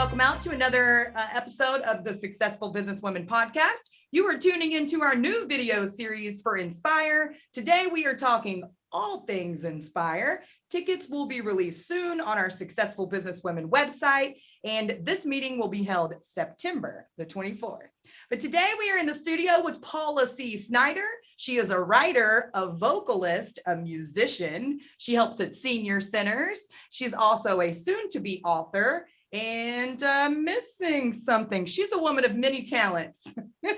welcome out to another episode of the Successful Businesswomen podcast. You are tuning into our new video series for Inspire. Today, we are talking all things Inspire. Tickets will be released soon on our Successful Businesswomen website, and this meeting will be held September the 24th. But today we are in the studio with Paula Snyder. She is a writer, a vocalist, a musician. She helps at senior centers. She's also a soon-to-be author and missing something. She's a woman of many talents,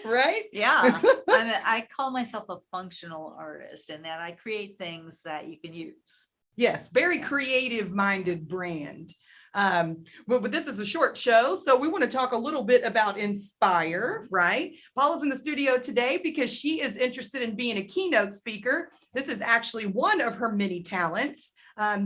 right? Yeah, I call myself a functional artist in that I create things that you can use. Yes, very creative-minded brand. But this is a short show, so we want to talk a little bit about Inspire, right? Paula's in the studio today because she is interested in being a keynote speaker. This is actually one of her many talents.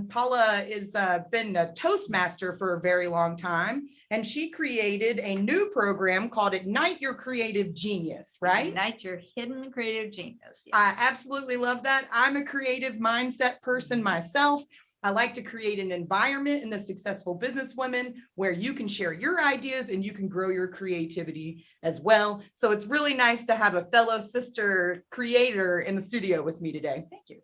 Paula has been a Toastmaster for a very long time, and she created a new program called Ignite Your Creative Genius, right? Ignite Your Hidden Creative Genius. Yes. I absolutely love that. I'm a creative mindset person myself. I like to create an environment in the Successful Businesswomen where you can share your ideas and you can grow your creativity as well. So it's really nice to have a fellow sister creator in the studio with me today. Thank you.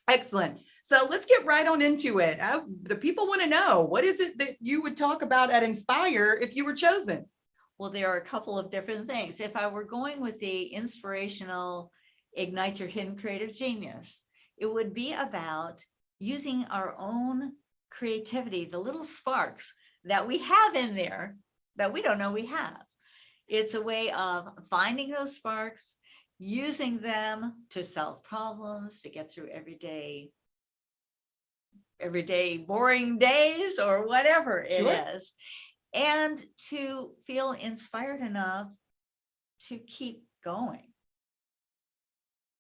Excellent. So let's get right on into it. The people want to know, what is it that you would talk about at Inspire if you were chosen? Well, there are a couple of different things. If I were going with the inspirational Ignite Your Hidden Creative Genius, it would be about using our own creativity, the little sparks that we have in there that we don't know we have. It's a way of finding those sparks, using them to solve problems, to get through everyday boring days or whatever it is, and to feel inspired enough to keep going.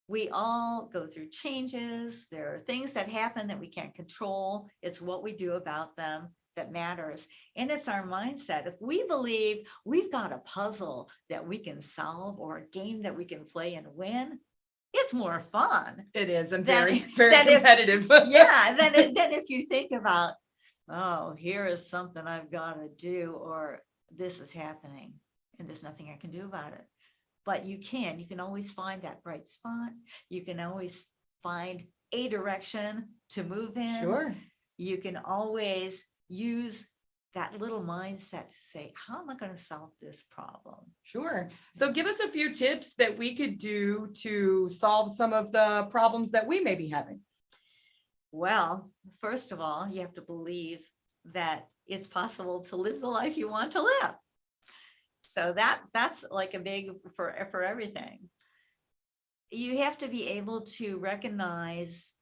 We all go through changes. There are things that happen that we can't control. It's what we do about them that matters. And it's our mindset. If we believe we've got a puzzle that we can solve or a game that we can play and win, it's more fun. It is, and very competitive. Then if you think about, oh, here is something I've got to do, or this is happening and there's nothing I can do about it. But you can always find that bright spot. You can always find a direction to move in. Sure. You can always use that little mindset to say, how am I going to solve this problem? Sure. So give us a few tips that we could do to solve some of the problems that we may be having. Well, first of all, you have to believe that it's possible to live the life you want to live. So that's like a big for everything. You have to be able to recognize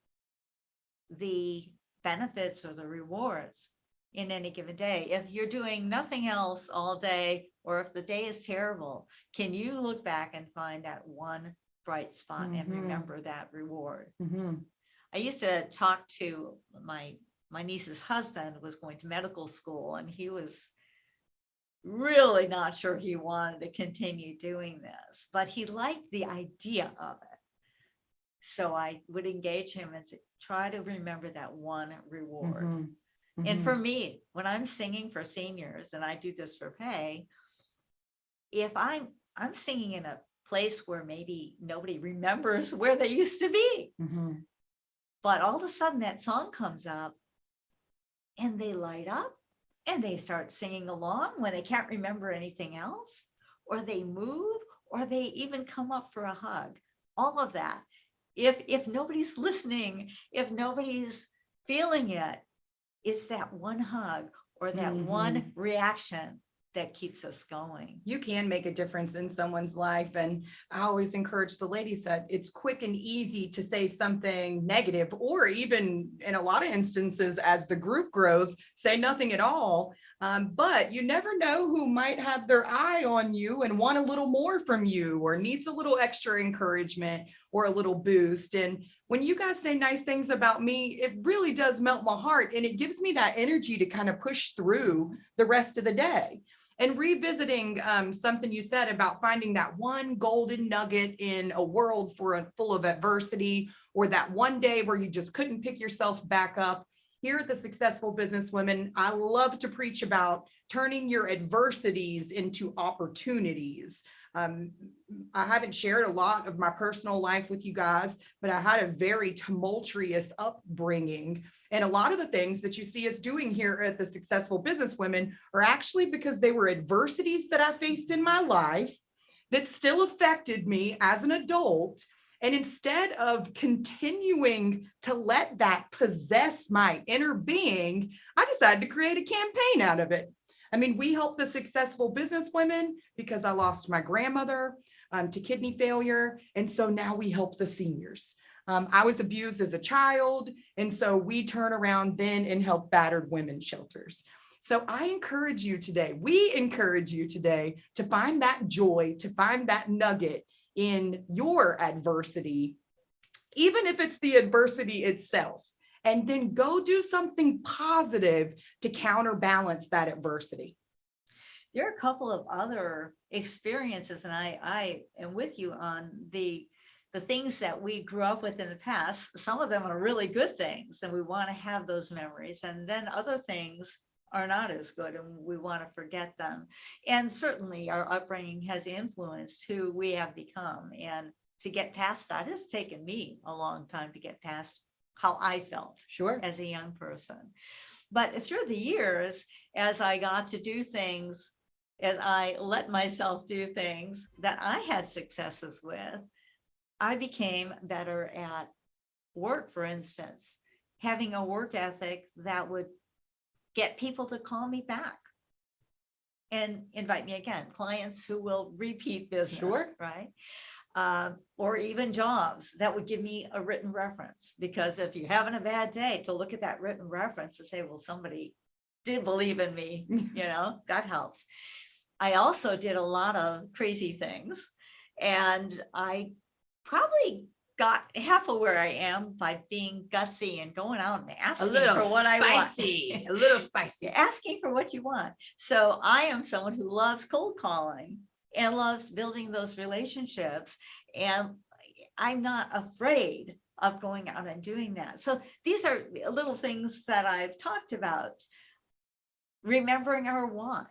the benefits or the rewards in any given day. If you're doing nothing else all day, or if the day is terrible, can you look back and find that one bright spot and remember that reward? I used to talk to my niece's husband was going to medical school, and he was really not sure he wanted to continue doing this, but he liked the idea of it. So I would engage him and say, try to remember that one reward. And for me, when I'm singing for seniors, and I do this for pay, if I'm singing in a place where maybe nobody remembers where they used to be, but all of a sudden that song comes up and they light up and they start singing along when they can't remember anything else, or they move, or they even come up for a hug. All of that. If nobody's listening, if nobody's feeling it, it's that one hug or that one reaction that keeps us going. You can make a difference in someone's life. And I always encourage the ladies that it's quick and easy to say something negative, or even in a lot of instances, as the group grows, say nothing at all. But you never know who might have their eye on you and want a little more from you, or needs a little extra encouragement or a little boost. And when you guys say nice things about me, it really does melt my heart, and it gives me that energy to kind of push through the rest of the day. And revisiting something you said about finding that one golden nugget in a world full of adversity, or that one day where you just couldn't pick yourself back up. here at the Successful Businesswomen, I love to preach about turning your adversities into opportunities. I haven't shared a lot of my personal life with you guys, but I had a very tumultuous upbringing. And a lot of the things that you see us doing here at the Successful Businesswomen are actually because they were adversities that I faced in my life that still affected me as an adult. And instead of continuing to let that possess my inner being, I decided to create a campaign out of it. I mean, we help the successful businesswomen because I lost my grandmother to kidney failure. And so now we help the seniors. I was abused as a child. And so we turn around then and help battered women's shelters. So I encourage you today, we encourage you today to find that joy, to find that nugget in your adversity, even if it's the adversity itself, and then go do something positive to counterbalance that adversity. There are a couple of other experiences, and I am with you on the things that we grew up with in the past. Some of them are really good things, and we want to have those memories. And then other things are not as good, and we want to forget them. And certainly our upbringing has influenced who we have become. And to get past that, it's taken me a long time to get past how I felt as a young person. But through the years, as I got to do things, as I let myself do things that I had successes with, I became better at work, for instance, having a work ethic that would get people to call me back and invite me again, clients who will repeat business, right? Or even jobs that would give me a written reference, because if you're having a bad day, to look at that written reference to say, well, somebody did believe in me, that helps. I also did a lot of crazy things, and I probably got half of where I am by being gutsy and going out and asking for what I want. A little spicy. Asking for what you want. So I am someone who loves cold calling and loves building those relationships. And I'm not afraid of going out and doing that. So these are little things that I've talked about. Remembering our why.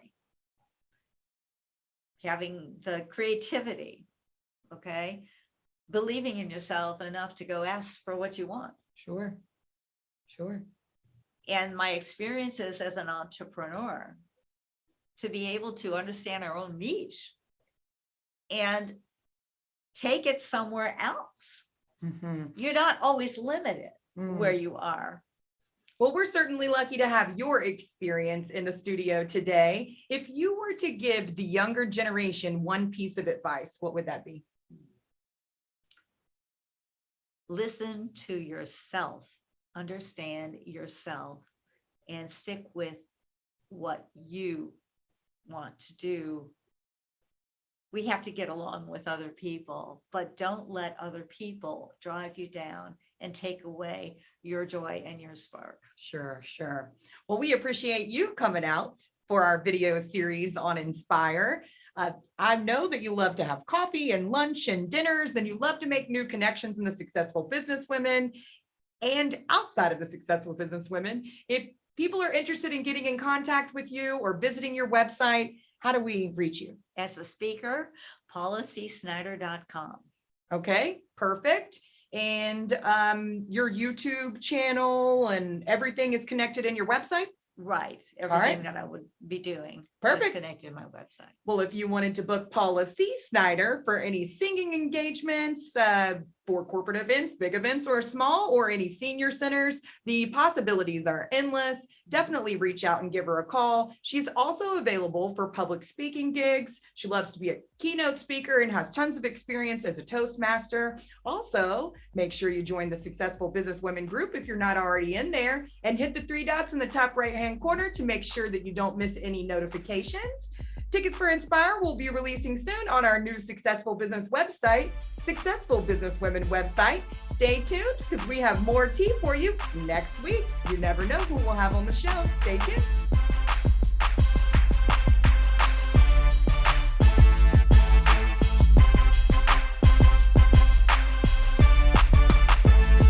Having the creativity, okay? Believing in yourself enough to go ask for what you want. Sure. And my experiences as an entrepreneur, to be able to understand our own niche and take it somewhere else. You're not always limited where you are. Well, we're certainly lucky to have your experience in the studio today. If you were to give the younger generation one piece of advice, what would that be? Listen to yourself, understand yourself, and stick with what you want to do. We have to get along with other people, but don't let other people drive you down and take away your joy and your spark. Sure. Well, we appreciate you coming out for our video series on Inspire. I know that you love to have coffee and lunch and dinners, and you love to make new connections in the Successful Businesswomen and outside of the Successful Businesswomen. If people are interested in getting in contact with you or visiting your website, how do we reach you? As a speaker, paulacsnyder.com. Okay, perfect. And your YouTube channel and everything is connected in your website? Right. Everything that I would be doing is connected to my website. Well, if you wanted to book Paula C. Snyder for any singing engagements, for corporate events, big events or small, or any senior centers, the possibilities are endless. Definitely reach out and give her a call. She's also available for public speaking gigs. She loves to be a keynote speaker and has tons of experience as a Toastmaster. Also, make sure you join the Successful Businesswomen group if you're not already in there, and hit the 3 dots in the top right-hand corner to make sure that you don't miss any notifications. Tickets for Inspire will be releasing soon on our new Successful Business website, Successful Businesswomen website. Stay tuned because we have more tea for you next week. You never know who we'll have on the show. Stay tuned.